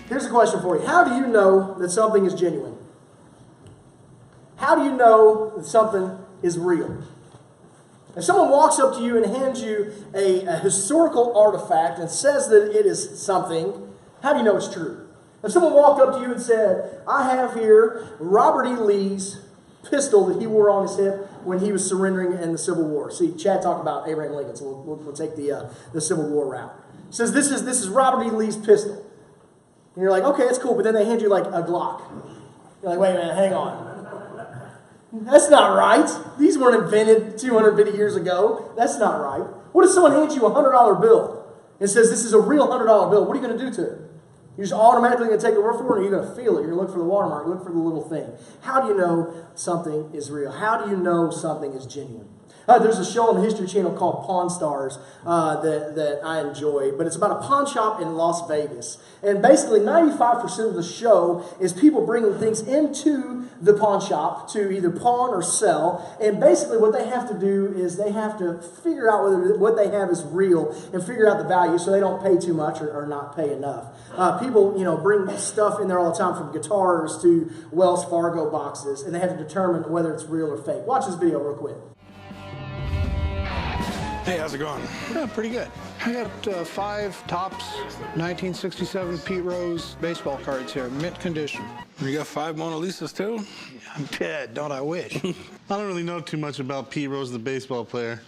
Here's a question for you. How do you know that something is genuine? How do you know that something is real? If someone walks up to you and hands you a historical artifact and says that it is something, how do you know it's true? If someone walked up to you and said, I have here Robert E. Lee's pistol that he wore on his hip when he was surrendering in the Civil War. See, Chad talked about Abraham Lincoln, so we'll take the Civil War route. It says, this is Robert E. Lee's pistol. And you're like, okay, it's cool, but then they hand you like a Glock. You're like, wait a minute, hang on. That's not right. These weren't invented 250 years ago. That's not right. What if someone hands you a $100 bill and says, this is a real $100 bill? What are you going to do to it? You're just automatically going to take the word for it, or you're going to feel it. You're going to look for the watermark, look for the little thing. How do you know something is real? How do you know something is genuine? There's a show on the History Channel called Pawn Stars that I enjoy, but it's about a pawn shop in Las Vegas. And basically 95% of the show is people bringing things into the pawn shop to either pawn or sell. And basically what they have to do is they have to figure out whether what they have is real and figure out the value so they don't pay too much or not pay enough. People, bring stuff in there all the time, from guitars to Wells Fargo boxes, and they have to determine whether it's real or fake. Watch this video real quick. Hey, how's it going? Yeah, pretty good. I got 5 Topps 1967 Pete Rose baseball cards here, mint condition. You got 5 Mona Lisas too? I'm dead, don't I wish? I don't really know too much about Pete Rose, the baseball player.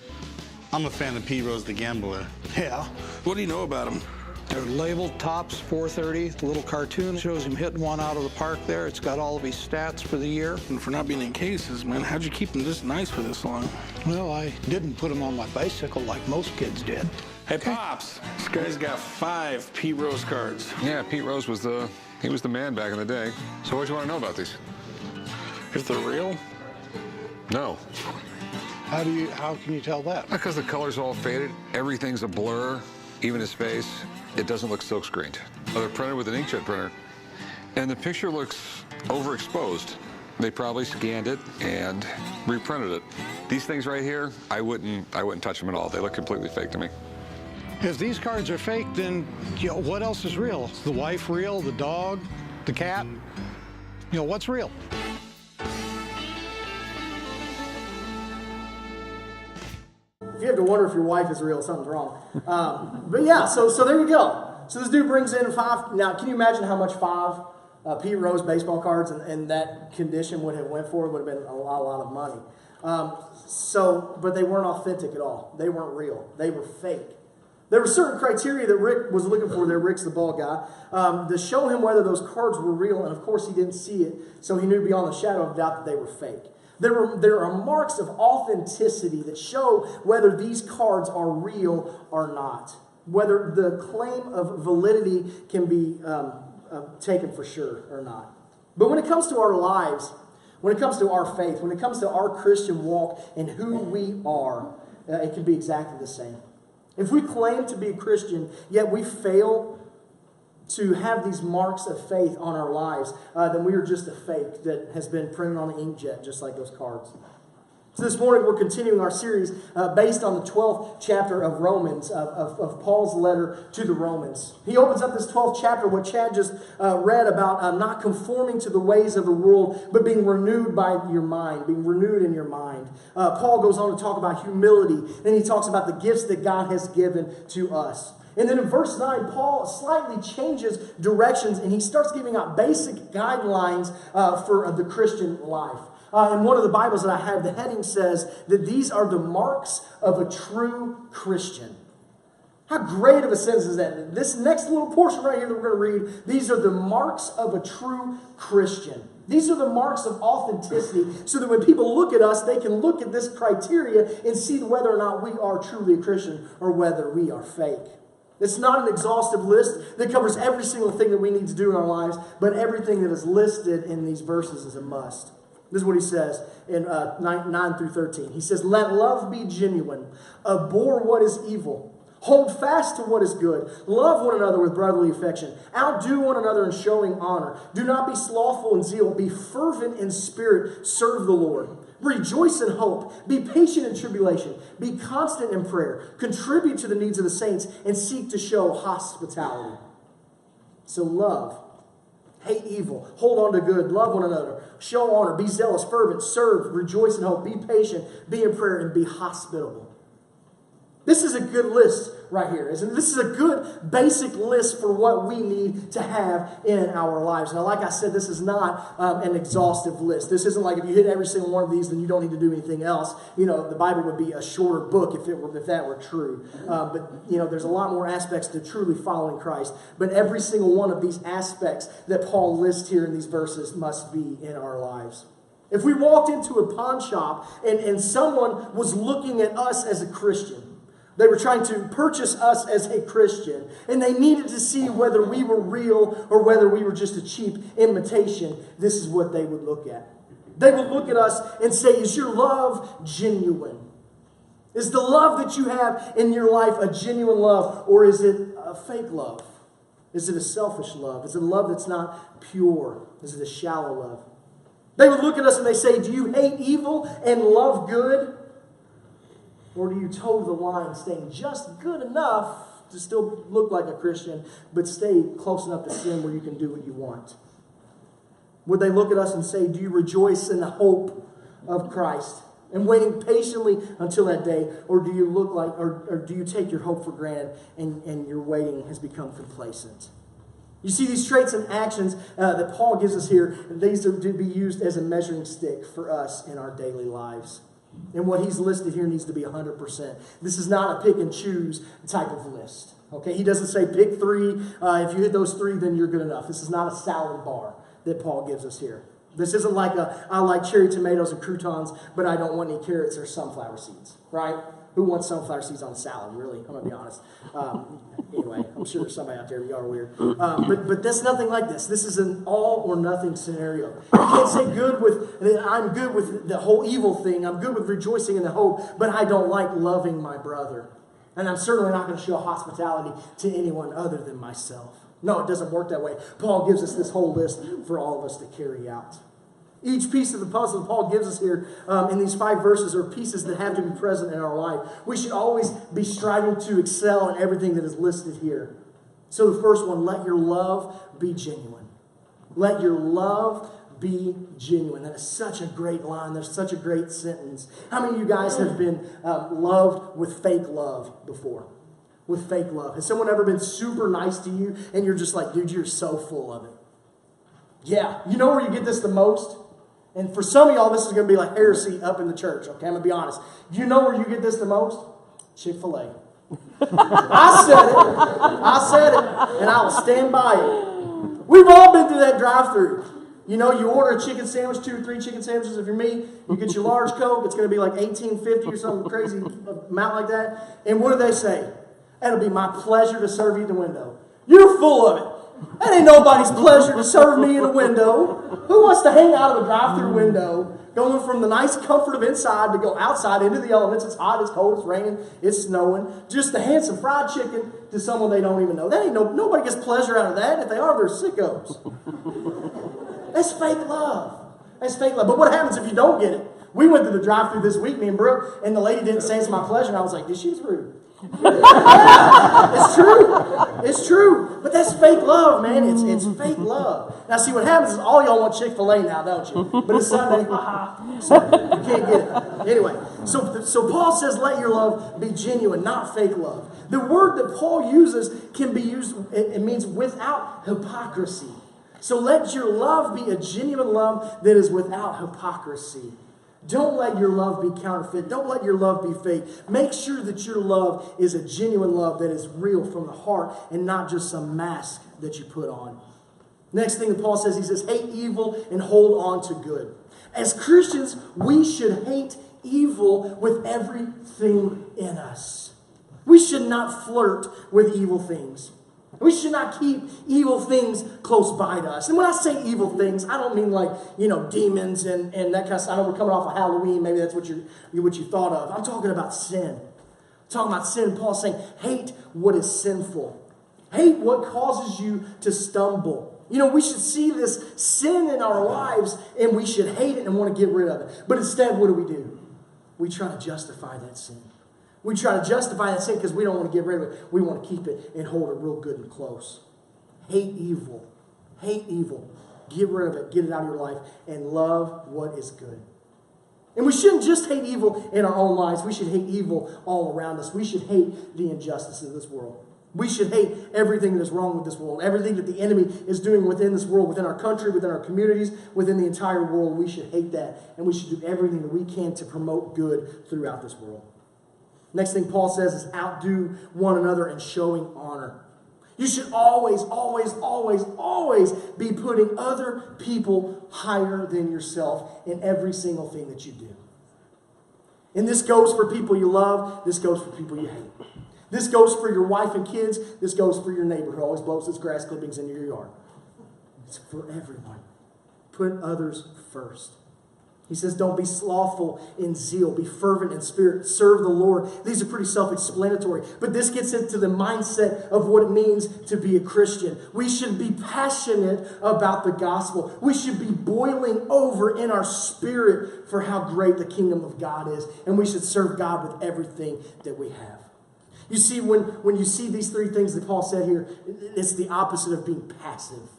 I'm a fan of Pete Rose, the gambler. Yeah. What do you know about him? They're labeled Topps 430. The little cartoon shows him hitting one out of the park there. It's got all of his stats for the year. And for not being in cases, man, how'd you keep him this nice for this long? Well, I didn't put him on my bicycle like most kids did. Hey, Pops, this guy's got 5 Pete Rose cards. Yeah, Pete Rose was the man back in the day. So what do you want to know about these? If they're real? No. How can you tell that? Because the color's all faded, everything's a blur, even his face. It doesn't look silk screened. Oh, they're printed with an inkjet printer. And the picture looks overexposed. They probably scanned it and reprinted it. These things right here, I wouldn't touch them at all. They look completely fake to me. If these cards are fake, then what else is real? Is the wife real? The dog? The cat? What's real? If you have to wonder if your wife is real, something's wrong. But yeah, so there you go. So this dude brings in 5. Now, can you imagine how much 5 Pete Rose baseball cards and that condition would have went for? It would have been a lot of money. But they weren't authentic at all. They weren't real. They were fake. There were certain criteria that Rick was looking for there, Rick's the ball guy, to show him whether those cards were real, and of course he didn't see it, so he knew beyond a shadow of doubt that they were fake. There are marks of authenticity that show whether these cards are real or not, whether the claim of validity can be taken for sure or not. But when it comes to our lives, when it comes to our faith, when it comes to our Christian walk and who we are, it can be exactly the same. If we claim to be a Christian, yet we fail to have these marks of faith on our lives, then we are just a fake that has been printed on an inkjet, just like those cards. So this morning we're continuing our series based on the 12th chapter of Romans, of Paul's letter to the Romans. He opens up this 12th chapter, what Chad just read about not conforming to the ways of the world, but being renewed by your mind, being renewed in your mind. Paul goes on to talk about humility, and he talks about the gifts that God has given to us. And then in verse 9, Paul slightly changes directions, and he starts giving out basic guidelines for the Christian life. In one of the Bibles that I have, the heading says that these are the marks of a true Christian. How great of a sentence is that? This next little portion right here that we're going to read, these are the marks of a true Christian. These are the marks of authenticity, so that when people look at us, they can look at this criteria and see whether or not we are truly a Christian or whether we are fake. It's not an exhaustive list that covers every single thing that we need to do in our lives, but everything that is listed in these verses is a must. This is what he says in 9 through 13. He says, "Let love be genuine. Abhor what is evil. Hold fast to what is good. Love one another with brotherly affection. Outdo one another in showing honor. Do not be slothful in zeal. Be fervent in spirit. Serve the Lord. Rejoice in hope. Be patient in tribulation. Be constant in prayer. Contribute to the needs of the saints and seek to show hospitality." So love Hate evil. Hold on to good. Love one another. Show honor. Be zealous, fervent. Serve. Rejoice in hope. Be patient. Be in prayer. And be hospitable. This is a good list right here, isn't it? This is a good basic list for what we need to have in our lives. Now, like I said, this is not an exhaustive list. This isn't like if you hit every single one of these, then you don't need to do anything else. You know, the Bible would be a shorter book if that were true. But, you know, there's a lot more aspects to truly following Christ. But every single one of these aspects that Paul lists here in these verses must be in our lives. If we walked into a pawn shop and someone was looking at us as a Christian, they were trying to purchase us as a Christian, and they needed to see whether we were real or whether we were just a cheap imitation. This is what they would look at. They would look at us and say, is your love genuine? Is the love that you have in your life a genuine love, or is it a fake love? Is it a selfish love? Is it a love that's not pure? Is it a shallow love? They would look at us and they say, do you hate evil and love good? Or do you toe the line, staying just good enough to still look like a Christian, but stay close enough to sin where you can do what you want? Would they look at us and say, do you rejoice in the hope of Christ and waiting patiently until that day? Or do you look like, or do you take your hope for granted and your waiting has become complacent? You see these traits and actions that Paul gives us here, these are to be used as a measuring stick for us in our daily lives. And what he's listed here needs to be 100%. This is not a pick and choose type of list. Okay, he doesn't say pick 3. If you hit those 3, then you're good enough. This is not a salad bar that Paul gives us here. This isn't like I like cherry tomatoes and croutons, but I don't want any carrots or sunflower seeds, right? Who wants sunflower seeds on salad, really? I'm going to be honest. Anyway, I'm sure there's somebody out there, y'all are weird. But that's nothing like this. This is an all or nothing scenario. You can't say I'm good with the whole evil thing. I'm good with rejoicing in the hope, but I don't like loving my brother. And I'm certainly not going to show hospitality to anyone other than myself. No, it doesn't work that way. Paul gives us this whole list for all of us to carry out. Each piece of the puzzle Paul gives us here in these 5 verses are pieces that have to be present in our life. We should always be striving to excel in everything that is listed here. So the first one, let your love be genuine. Let your love be genuine. That is such a great line. There's such a great sentence. How many of you guys have been loved with fake love before? With fake love. Has someone ever been super nice to you and you're just like, dude, you're so full of it? Yeah. You know where you get this the most? And for some of y'all, this is going to be like heresy up in the church, okay? I'm going to be honest. You know where you get this the most? Chick-fil-A. I said it, and I will stand by it. We've all been through that drive-thru. You know, you order a chicken sandwich, 2 or 3 chicken sandwiches. If you're me, you get your large Coke. It's going to be like $18.50 or some crazy amount like that. And what do they say? It'll be my pleasure to serve you in the window. You're full of it. That ain't nobody's pleasure to serve me in a window. Who wants to hang out of a drive-thru window, going from the nice comfort of inside to go outside into the elements? It's hot, it's cold, it's raining, it's snowing. Just to hand some fried chicken to someone they don't even know. That ain't nobody gets pleasure out of that. If they are, they're sickos. That's fake love. That's fake love. But what happens if you don't get it? We went to the drive-thru this week, me and Brooke, and the lady didn't say it's my pleasure. And I was like, this she's rude. It's true. It's true. But that's fake love, man. It's fake love. Now, see, what happens is all y'all want Chick-fil-A now, don't you? But it's Sunday. So you can't get it. Anyway, so Paul says, let your love be genuine, not fake love. The word that Paul uses can be used, it means without hypocrisy. So let your love be a genuine love that is without hypocrisy. Don't let your love be counterfeit. Don't let your love be fake. Make sure that your love is a genuine love that is real from the heart and not just some mask that you put on. Next thing that Paul says, he says, hate evil and hold on to good. As Christians, we should hate evil with everything in us. We should not flirt with evil things. We should not keep evil things close by to us. And when I say evil things, I don't mean like, demons and that kind of stuff. I know we're coming off of Halloween. Maybe that's what you thought of. I'm talking about sin. I'm talking about sin. Paul's saying, hate what is sinful. Hate what causes you to stumble. We should see this sin in our lives and we should hate it and want to get rid of it. But instead, what do? We try to justify that sin. We try to justify that sin because we don't want to get rid of it. We want to keep it and hold it real good and close. Hate evil. Hate evil. Get rid of it. Get it out of your life. And love what is good. And we shouldn't just hate evil in our own lives. We should hate evil all around us. We should hate the injustices of this world. We should hate everything that is wrong with this world. Everything that the enemy is doing within this world, within our country, within our communities, within the entire world. We should hate that. And we should do everything that we can to promote good throughout this world. Next thing Paul says is outdo one another in showing honor. You should always, always, always, always be putting other people higher than yourself in every single thing that you do. And this goes for people you love. This goes for people you hate. This goes for your wife and kids. This goes for your neighbor who always blows his grass clippings into your yard. It's for everyone. Put others first. He says, don't be slothful in zeal. Be fervent in spirit. Serve the Lord. These are pretty self-explanatory. But this gets into the mindset of what it means to be a Christian. We should be passionate about the gospel. We should be boiling over in our spirit for how great the kingdom of God is. And we should serve God with everything that we have. You see, when you see these three things that Paul said here, it's the opposite of being passive.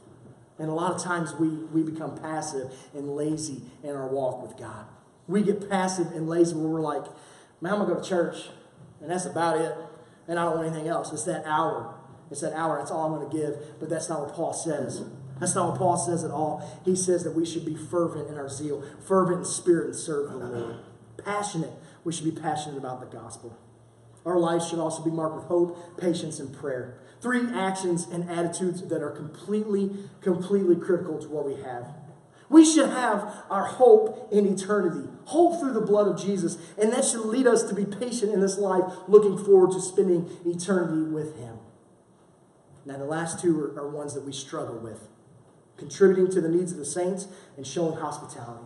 And a lot of times we become passive and lazy in our walk with God. We get passive and lazy where we're like, man, I'm going to go to church, and that's about it. And I don't want anything else. It's that hour. It's that hour. That's all I'm going to give. But that's not what Paul says. That's not what Paul says at all. He says that we should be fervent in our zeal, fervent in spirit, and serve the Lord. Passionate. We should be passionate about the gospel. Our lives should also be marked with hope, patience, and prayer. 3 actions and attitudes that are completely critical to what we have. We should have our hope in eternity. Hope through the blood of Jesus. And that should lead us to be patient in this life, looking forward to spending eternity with Him. Now, the last 2 are ones that we struggle with. Contributing to the needs of the saints and showing hospitality.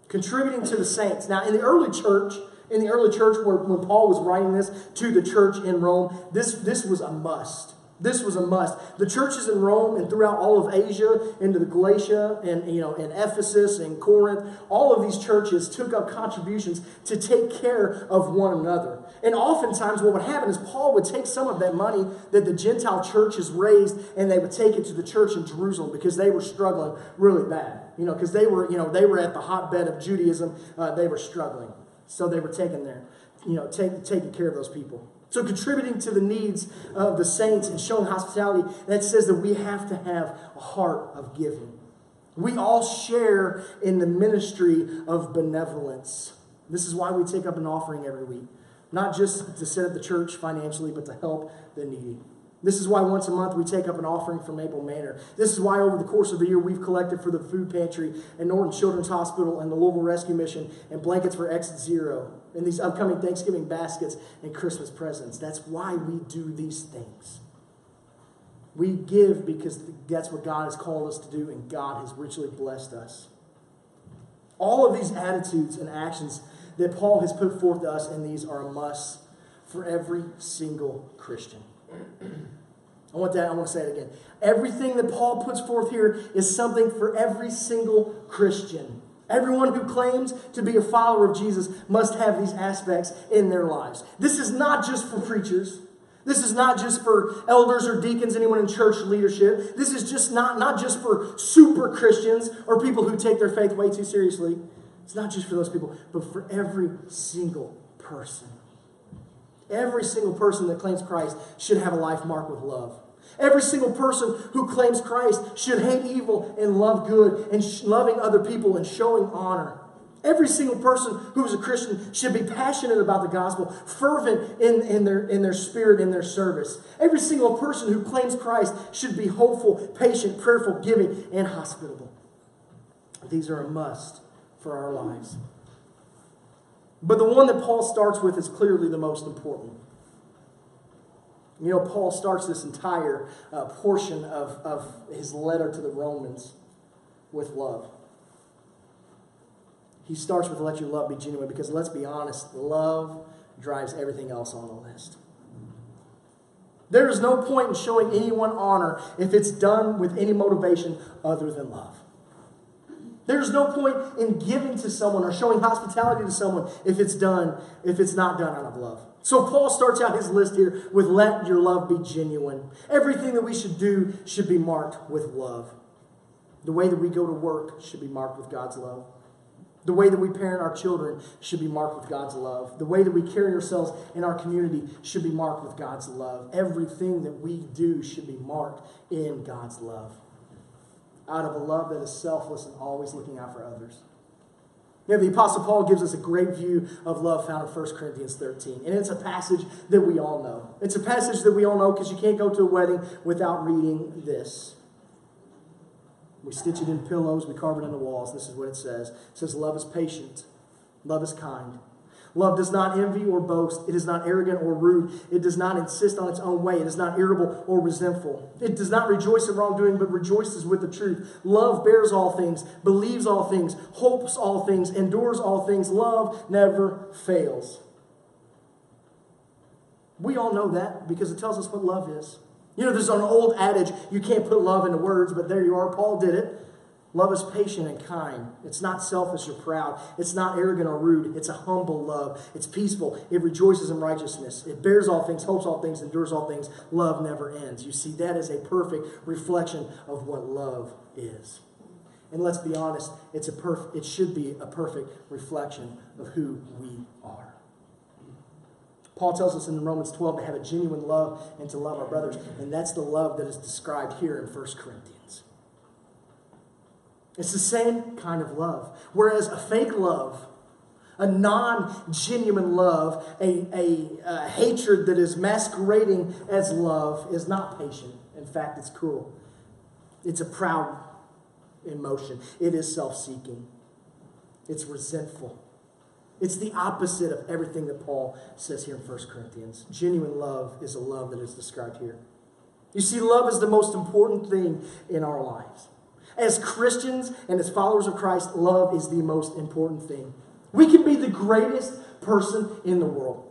Contributing to the saints. Now, in the early church, when Paul was writing this to the church in Rome, this was a must. This was a must. The churches in Rome and throughout all of Asia, into the Galatia, and in Ephesus and Corinth, all of these churches took up contributions to take care of one another. And oftentimes what would happen is Paul would take some of that money that the Gentile churches raised, and they would take it to the church in Jerusalem because they were struggling really bad. Because they were at the hotbed of Judaism. They were struggling. So they were taking taking care of those people. So contributing to the needs of the saints and showing hospitality, that says that we have to have a heart of giving. We all share in the ministry of benevolence. This is why we take up an offering every week. Not just to set up the church financially, but to help the needy. This is why once a month we take up an offering for Maple Manor. This is why over the course of the year we've collected for the food pantry and Norton Children's Hospital and the Louisville Rescue Mission and blankets for Exit Zero and these upcoming Thanksgiving baskets and Christmas presents. That's why we do these things. We give because that's what God has called us to do, and God has richly blessed us. All of these attitudes and actions that Paul has put forth to us, and these are a must for every single Christian. I want to say it again. Everything that Paul puts forth here is something for every single Christian. Everyone who claims to be a follower of Jesus must have these aspects in their lives. This is not just for preachers. This is not just for elders or deacons, anyone in church leadership. This is just not just for super Christians or people who take their faith way too seriously. It's not just for those people, but for every single person. Every single person that claims Christ should have a life marked with love. Every single person who claims Christ should hate evil and love good and loving other people and showing honor. Every single person who is a Christian should be passionate about the gospel, fervent in their spirit, in their service. Every single person who claims Christ should be hopeful, patient, prayerful, giving, and hospitable. These are a must for our lives. But the one that Paul starts with is clearly the most important. Paul starts this entire portion of his letter to the Romans with love. He starts with let your love be genuine because let's be honest, love drives everything else on the list. There is no point in showing anyone honor if it's done with any motivation other than love. There's no point in giving to someone or showing hospitality to someone if it's not done out of love. So Paul starts out his list here with let your love be genuine. Everything that we should do should be marked with love. The way that we go to work should be marked with God's love. The way that we parent our children should be marked with God's love. The way that we carry ourselves in our community should be marked with God's love. Everything that we do should be marked in God's love. Out of a love that is selfless and always looking out for others. You know, the Apostle Paul gives us a great view of love found in 1 Corinthians 13. And it's a passage that we all know. It's a passage that we all know because you can't go to a wedding without reading this. We stitch it in pillows, we carve it into walls. This is what it says. It says, love is patient. Love is kind. Love does not envy or boast. It is not arrogant or rude. It does not insist on its own way. It is not irritable or resentful. It does not rejoice in wrongdoing, but rejoices with the truth. Love bears all things, believes all things, hopes all things, endures all things. Love never fails. We all know that because it tells us what love is. You know, there's an old adage, you can't put love into words, but there you are. Paul did it. Love is patient and kind. It's not selfish or proud. It's not arrogant or rude. It's a humble love. It's peaceful. It rejoices in righteousness. It bears all things, hopes all things, endures all things. Love never ends. You see, that is a perfect reflection of what love is. And let's be honest, it should be a perfect reflection of who we are. Paul tells us in Romans 12 to have a genuine love and to love our brothers. And that's the love that is described here in 1 Corinthians. It's the same kind of love. Whereas a fake love, a non-genuine love, a hatred that is masquerading as love is not patient. In fact, it's cruel. It's a proud emotion. It is self-seeking. It's resentful. It's the opposite of everything that Paul says here in 1 Corinthians. Genuine love is a love that is described here. You see, love is the most important thing in our lives. As Christians and as followers of Christ, love is the most important thing. We can be the greatest person in the world.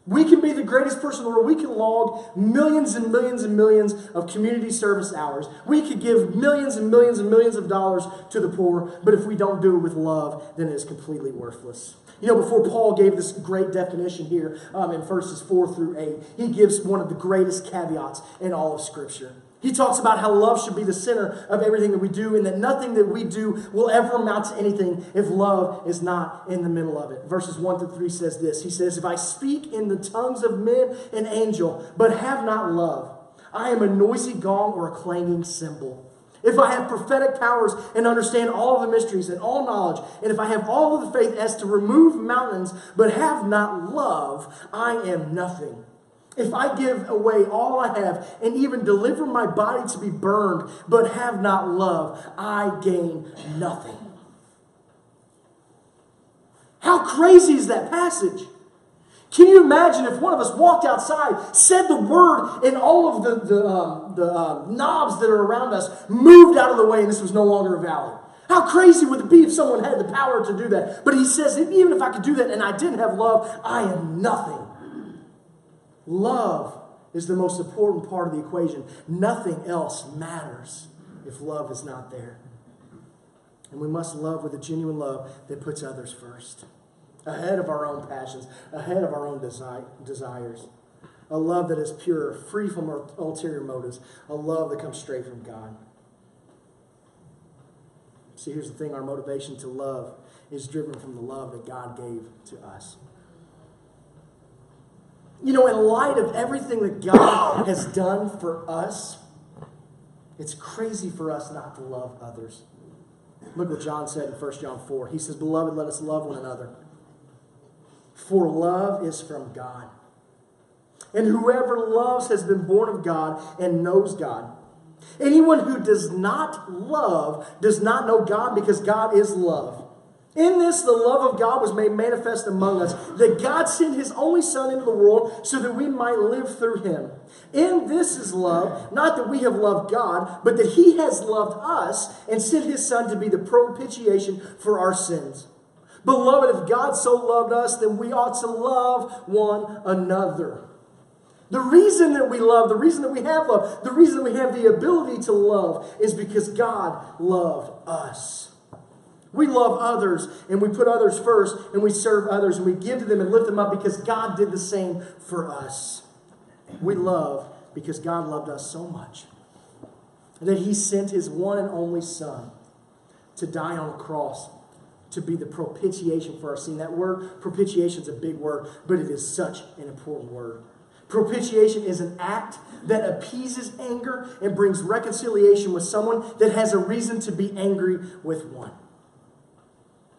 We can be the greatest person in the world. We can log millions and millions and millions of community service hours. We could give millions and millions and millions of dollars to the poor, but if we don't do it with love, then it is completely worthless. You know, before Paul gave this great definition here in verses 4 through 8, he gives one of the greatest caveats in all of Scripture. He talks about how love should be the center of everything that we do and that nothing that we do will ever amount to anything if love is not in the middle of it. Verses 1 through 3 says this. He says, if I speak in the tongues of men and angel, but have not love, I am a noisy gong or a clanging cymbal. If I have prophetic powers and understand all of the mysteries and all knowledge, and if I have all of the faith as to remove mountains, but have not love, I am nothing. If I give away all I have and even deliver my body to be burned, but have not love, I gain nothing. How crazy is that passage? Can you imagine if one of us walked outside, said the word, and all of the knobs that are around us moved out of the way and this was no longer a valley? How crazy would it be if someone had the power to do that? But he says, even if I could do that and I didn't have love, I am nothing. Love is the most important part of the equation. Nothing else matters if love is not there. And we must love with a genuine love that puts others first, ahead of our own passions, ahead of our own desires. A love that is pure, free from ulterior motives, a love that comes straight from God. See, here's the thing. Our motivation to love is driven from the love that God gave to us. You know, in light of everything that God has done for us, it's crazy for us not to love others. Look what John said in 1 John 4. He says, beloved, let us love one another. For love is from God. And whoever loves has been born of God and knows God. Anyone who does not love does not know God because God is love. In this, the love of God was made manifest among us, that God sent his only Son into the world so that we might live through him. In this is love, not that we have loved God, but that he has loved us and sent his Son to be the propitiation for our sins. Beloved, if God so loved us, then we ought to love one another. The reason that we love, the reason that we have love, the reason that we have the ability to love is because God loved us. We love others, and we put others first, and we serve others, and we give to them and lift them up because God did the same for us. We love because God loved us so much that He sent His one and only Son to die on a cross to be the propitiation for our sin. That word, propitiation, is a big word, but it is such an important word. Propitiation is an act that appeases anger and brings reconciliation with someone that has a reason to be angry with one.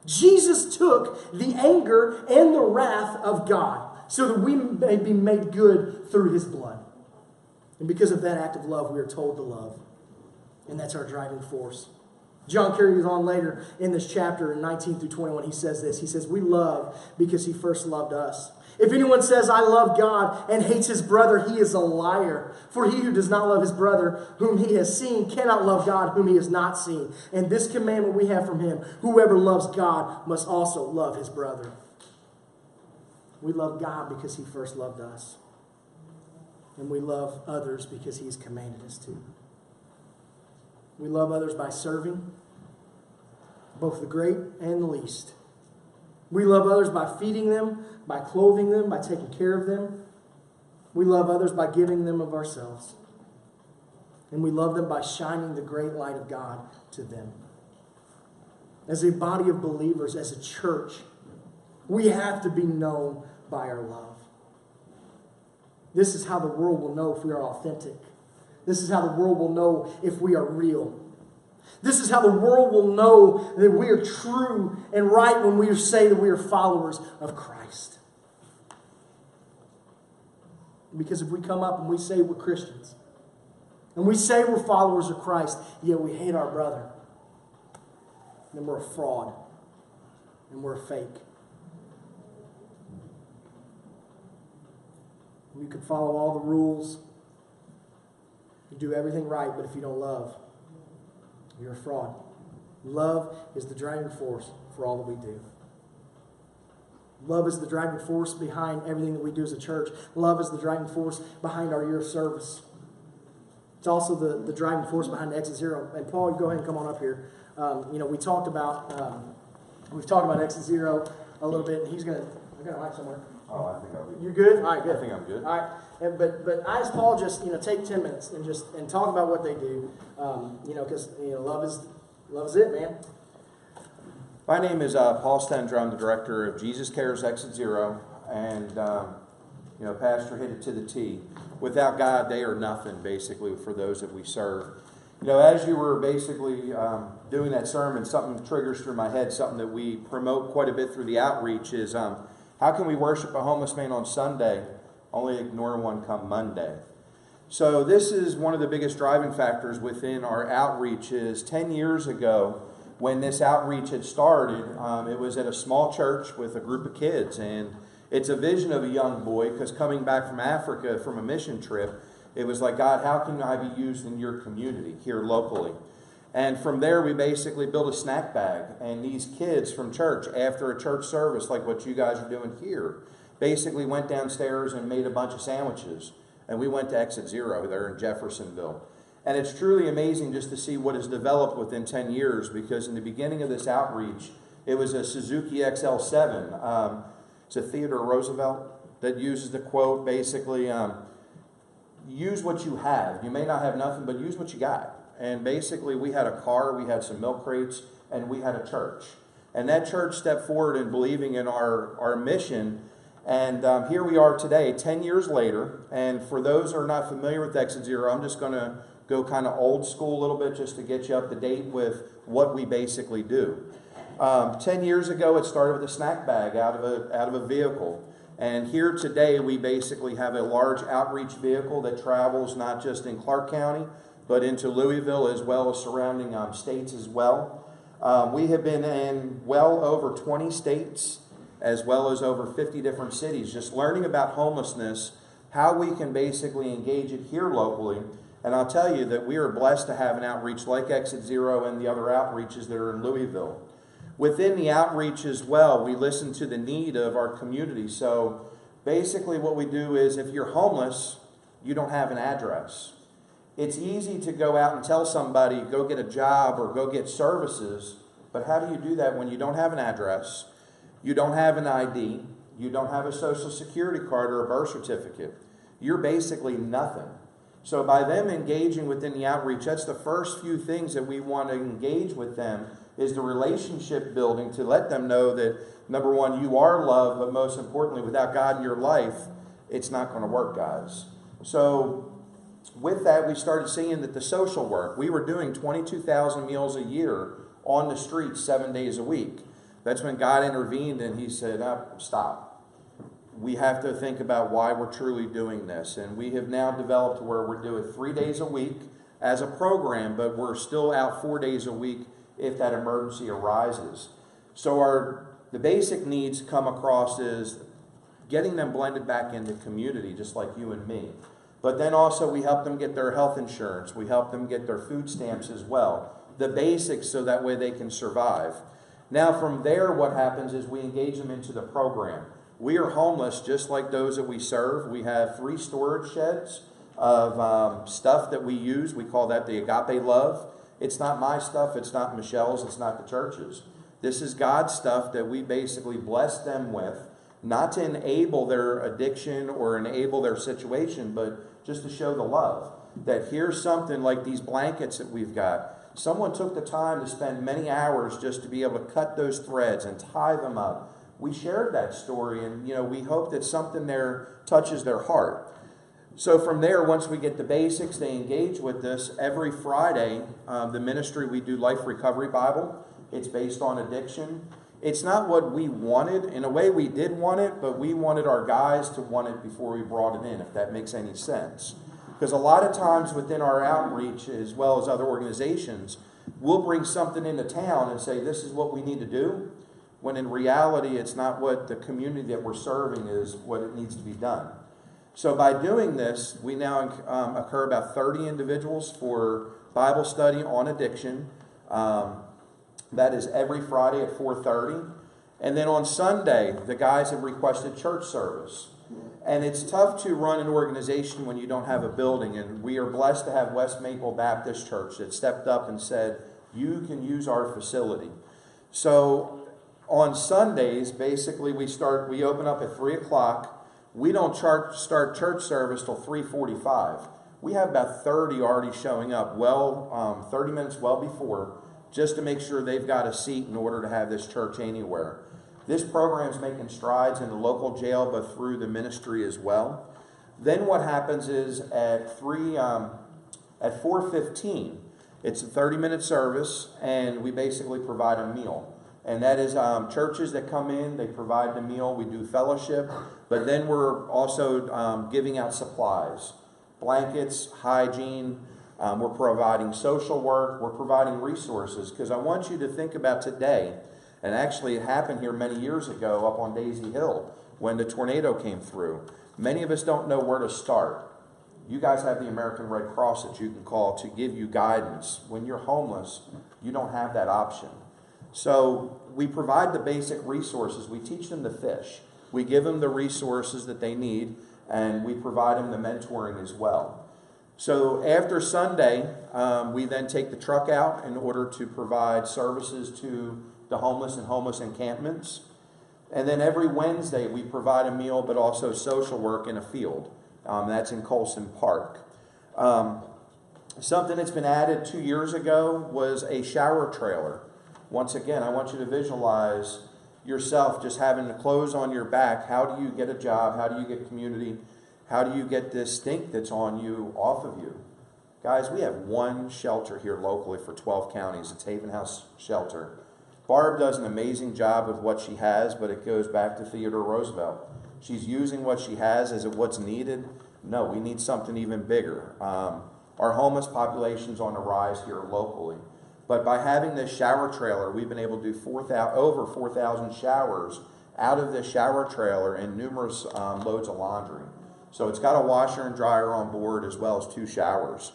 Jesus took the anger and the wrath of God so that we may be made good through His blood. And because of that act of love, we are told to love. And that's our driving force. John carries on later in this chapter, in 19 through 21, he says this. He says, we love because He first loved us. If anyone says, I love God, and hates his brother, he is a liar. For he who does not love his brother whom he has seen cannot love God whom he has not seen. And this commandment we have from Him, whoever loves God must also love his brother. We love God because He first loved us. And we love others because He's commanded us to. We love others by serving, both the great and the least. We love others by feeding them, by clothing them, by taking care of them. We love others by giving them of ourselves. And we love them by shining the great light of God to them. As a body of believers, as a church, we have to be known by our love. This is how the world will know if we are authentic. This is how the world will know if we are real. This is how the world will know that we are true and right when we say that we are followers of Christ. Because if we come up and we say we're Christians, and we say we're followers of Christ, yet we hate our brother, then we're a fraud, and we're a fake. You can follow all the rules, you do everything right, but if you don't love, you're a fraud. Love is the driving force for all that we do. Love is the driving force behind everything that we do as a church. Love is the driving force behind our year of service. It's also the driving force behind Exit Zero. And Paul, you go ahead and come on up here. We've talked about Exit Zero a little bit, and he's going to, I got a mic somewhere. Oh, I think I'll be. You're good? All right, good. I think I'm good. All right. But I asked Paul just, take 10 minutes and talk about what they do, because, love is it, man. My name is Paul Stendra. I'm the director of Jesus Cares Exit Zero, and Pastor hit it to the T. Without God, they are nothing, basically, for those that we serve. As you were basically doing that sermon, something triggers through my head, something that we promote quite a bit through the outreach is, how can we worship a homeless man on Sunday, only ignore one come Monday? So this is one of the biggest driving factors within our outreach is 10 years ago, when this outreach had started, it was at a small church with a group of kids. And it's a vision of a young boy, because coming back from Africa from a mission trip, it was like, God, how can I be used in your community here locally? And from there, we basically built a snack bag. And these kids from church, after a church service like what you guys are doing here, basically went downstairs and made a bunch of sandwiches. And we went to Exit Zero there in Jeffersonville. And it's truly amazing just to see what has developed within 10 years, because in the beginning of this outreach, it was a Suzuki XL7. It's a Theodore Roosevelt that uses the quote, basically, use what you have. You may not have nothing, but use what you got. And basically, we had a car, we had some milk crates, and we had a church. And that church stepped forward in believing in our mission. And here we are today, 10 years later. And for those who are not familiar with Exit Zero, I'm just going to go kind of old school a little bit just to get you up to date with what we basically do. 10 years ago, it started with a snack bag out of a vehicle. And here today, we basically have a large outreach vehicle that travels not just in Clark County, but into Louisville as well as surrounding states as well. We have been in well over 20 states as well as over 50 different cities, just learning about homelessness, how we can basically engage it here locally. And I'll tell you that we are blessed to have an outreach like Exit Zero and the other outreaches that are in Louisville. Within the outreach as well, we listen to the need of our community. So basically what we do is if you're homeless, you don't have an address. It's easy to go out and tell somebody, go get a job or go get services, But how do you do that when you don't have an address, you don't have an ID, you don't have a social security card or a birth certificate? You're basically nothing. So by them engaging within the outreach, that's the first few things that we want to engage with them, is the relationship building, to let them know that, number one, you are loved, but most importantly, without God in your life, it's not going to work, guys. So with that, we started seeing that the social work, we were doing 22,000 meals a year on the streets 7 days a week. That's when God intervened and he said, stop. We have to think about why we're truly doing this. And we have now developed to where we're doing 3 days a week as a program, but we're still out 4 days a week if that emergency arises. So the basic needs come across is getting them blended back into community, just like you and me. But then also we help them get their health insurance. We help them get their food stamps as well. The basics, so that way they can survive. Now from there, what happens is we engage them into the program. We are homeless just like those that we serve. We have 3 storage sheds of stuff that we use. We call that the agape love. It's not my stuff. It's not Michelle's. It's not the church's. This is God's stuff that we basically bless them with, not to enable their addiction or enable their situation, but just to show the love. That here's something like these blankets that we've got. Someone took the time to spend many hours just to be able to cut those threads and tie them up. We shared that story, and we hope that something there touches their heart. So from there, once we get the basics, they engage with this. Every Friday, the ministry, we do Life Recovery Bible. It's based on addiction. It's not what we wanted. In a way, we did want it, but we wanted our guys to want it before we brought it in, if that makes any sense. Because a lot of times within our outreach, as well as other organizations, we'll bring something into town and say, this is what we need to do, when in reality, it's not what the community that we're serving is what it needs to be done. So by doing this, we now occur about 30 individuals for Bible study on addiction. That is every Friday at 4:30. And then on Sunday, the guys have requested church service. And it's tough to run an organization when you don't have a building. And we are blessed to have West Maple Baptist Church that stepped up and said, you can use our facility. So on Sundays, basically we open up at 3 o'clock. We don't start church service till 3:45. We have about 30 already showing up, 30 minutes well before, just to make sure they've got a seat in order to have this church anywhere. This program is making strides in the local jail, but through the ministry as well. Then what happens is at 4:15, it's a 30-minute service, and we basically provide a meal. And that is churches that come in, they provide the meal, we do fellowship, but then we're also giving out supplies, blankets, hygiene, we're providing social work, we're providing resources, because I want you to think about today, and actually it happened here many years ago up on Daisy Hill when the tornado came through. Many of us don't know where to start. You guys have the American Red Cross that you can call to give you guidance. When you're homeless, you don't have that option. So we provide the basic resources. We teach them to fish. We give them the resources that they need, and we provide them the mentoring as well. So after Sunday, we then take the truck out in order to provide services to the homeless and homeless encampments. And then every Wednesday, we provide a meal, but also social work in a field. That's in Colson Park. Something that's been added 2 years ago was a shower trailer. Once again, I want you to visualize yourself just having the clothes on your back. How do you get a job? How do you get community? How do you get this stink that's on you off of you? Guys, we have one shelter here locally for 12 counties. It's Haven House Shelter. Barb does an amazing job with what she has, but it goes back to Theodore Roosevelt. She's using what she has as what's needed. No, we need something even bigger. Our homeless population's on the rise here locally. But by having this shower trailer, we've been able to do over 4,000 showers out of this shower trailer and numerous loads of laundry. So it's got a washer and dryer on board as well as 2 showers.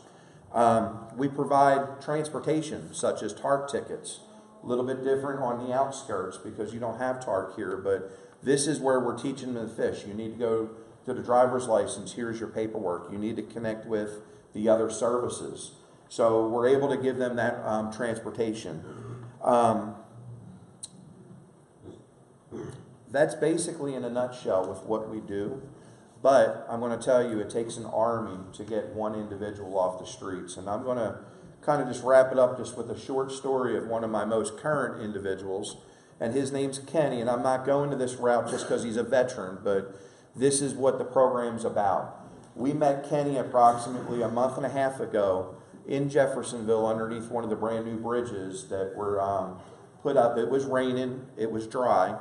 We provide transportation such as TARC tickets. A little bit different on the outskirts because you don't have TARC here, but this is where we're teaching them to fish. You need to go to the driver's license. Here's your paperwork. You need to connect with the other services. So we're able to give them that transportation. that's basically in a nutshell with what we do. But I'm going to tell you, it takes an army to get one individual off the streets. And I'm going to kind of just wrap it up just with a short story of one of my most current individuals. And his name's Kenny. And I'm not going to this route just because he's a veteran, but this is what the program's about. We met Kenny approximately a month and a half ago in Jeffersonville underneath one of the brand new bridges that were put up. It was raining, it was dry.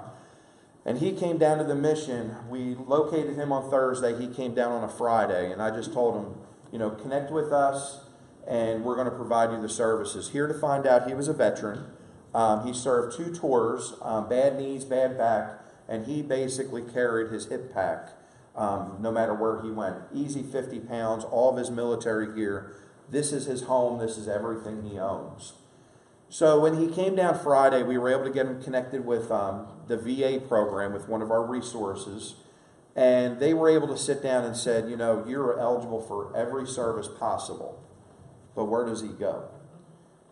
And he came down to the mission. We located him on Thursday. He came down on a Friday. And I just told him, you know, connect with us and we're going to provide you the services. Here to find out, he was a veteran. He served 2 tours, bad knees, bad back, and he basically carried his hip pack no matter where he went. Easy 50 pounds, all of his military gear. This is his home. This is everything he owns. So when he came down Friday, we were able to get him connected with the VA program, with one of our resources. And they were able to sit down and said, you know, you're eligible for every service possible. But where does he go?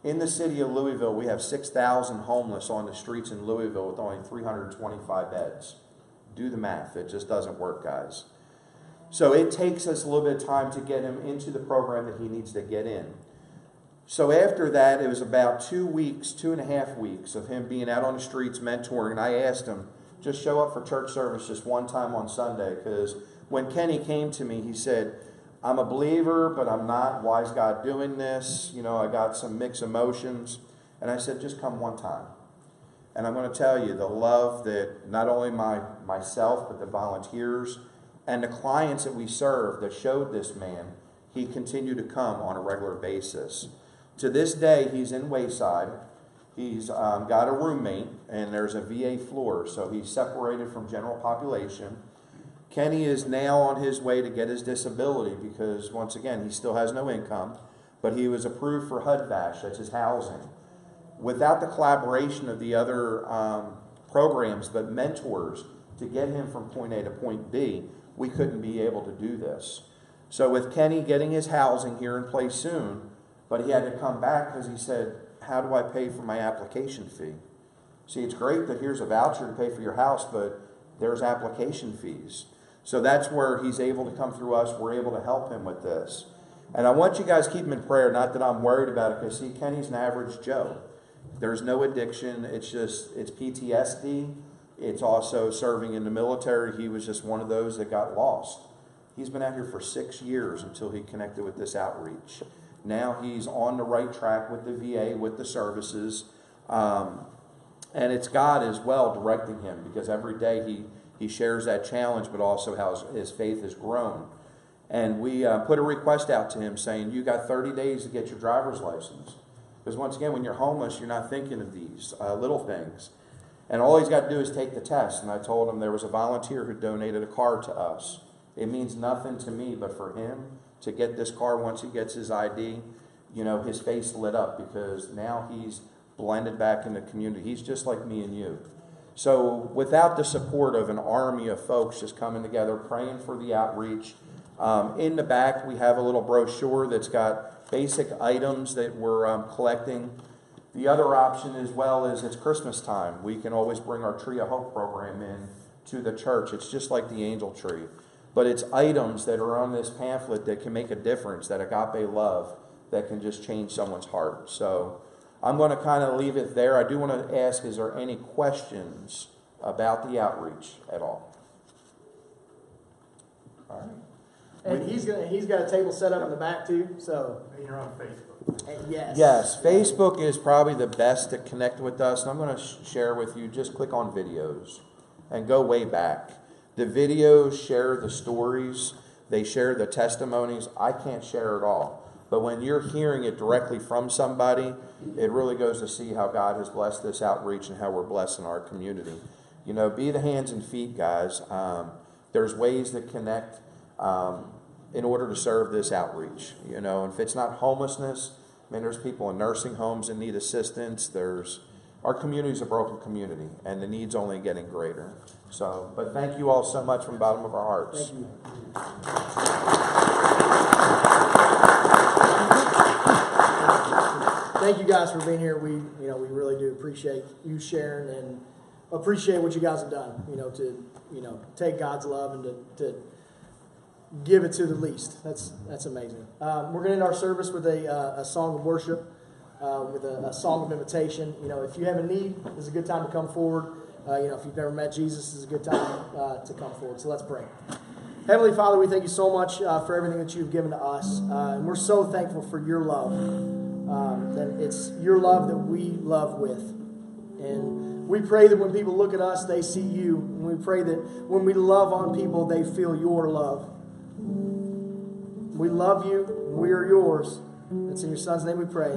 In the city of Louisville, we have 6,000 homeless on the streets in Louisville with only 325 beds. Do the math. It just doesn't work, guys. So it takes us a little bit of time to get him into the program that he needs to get in. So after that, it was about 2 weeks, 2.5 weeks of him being out on the streets mentoring. And I asked him, just show up for church service just one time on Sunday. Because when Kenny came to me, he said, I'm a believer, but I'm not. Why is God doing this? You know, I got some mixed emotions. And I said, just come one time. And I'm going to tell you, the love that not only myself, but the volunteers and the clients that we serve that showed this man, he continued to come on a regular basis. To this day, he's in Wayside. He's got a roommate, and there's a VA floor, so he's separated from general population. Kenny is now on his way to get his disability because, once again, he still has no income, but he was approved for HUD-VASH, that's his housing. Without the collaboration of the other programs, but mentors, to get him from point A to point B, we couldn't be able to do this. So with Kenny getting his housing here in place soon, but he had to come back because he said, how do I pay for my application fee? See, it's great that here's a voucher to pay for your house, but there's application fees. So that's where he's able to come through us. We're able to help him with this. And I want you guys to keep him in prayer, not that I'm worried about it, because see, Kenny's an average Joe. There's no addiction. It's PTSD. It's also serving in the military. He was just one of those that got lost. He's been out here for 6 years until he connected with this outreach. Now he's on the right track with the VA, with the services. And it's God as well directing him, because every day he shares that challenge, but also how his faith has grown. And we put a request out to him saying, you got 30 days to get your driver's license. Because once again, when you're homeless, you're not thinking of these little things. And all he's got to do is take the test. And I told him there was a volunteer who donated a car to us. It means nothing to me, but for him to get this car once he gets his ID, you know, his face lit up because now he's blended back in the community. He's just like me and you. So without the support of an army of folks just coming together, praying for the outreach, in the back we have a little brochure that's got basic items that we're collecting. The other option as well is it's Christmas time. We can always bring our Tree of Hope program in to the church. It's just like the angel tree. But it's items that are on this pamphlet that can make a difference, that agape love, that can just change someone's heart. So I'm going to kind of leave it there. I do want to ask, is there any questions about the outreach at all? All right. And he's got a table set up in the back too. So And you're on Facebook. yes. Yes, Facebook is probably the best to connect with us. And I'm going to share with you, just click on videos and go way back. The videos share the stories. They share the testimonies. I can't share it all. But when you're hearing it directly from somebody, it really goes to see how God has blessed this outreach and how we're blessing our community. You know, be the hands and feet, guys. There's ways to connect in order to serve this outreach. You know, and if it's not homelessness, I mean, there's people in nursing homes that need assistance. Our community is a broken community, and the need's only getting greater. So, but thank you all so much from the bottom of our hearts. Thank you. Thank you guys for being here. We really do appreciate you sharing, and appreciate what you guys have done, to take God's love and to give it to the least. That's amazing. We're going to end our service with a song of worship, with a song of invitation. If you have a need, this is a good time to come forward. If you've never met Jesus, this is a good time to come forward. So let's pray. Heavenly Father, we thank you so much for everything that you've given to us. And we're so thankful for your love. That it's your love that we love with. And we pray that when people look at us, they see you. And we pray that when we love on people, they feel your love. We love you. We are yours. It's in your Son's name we pray.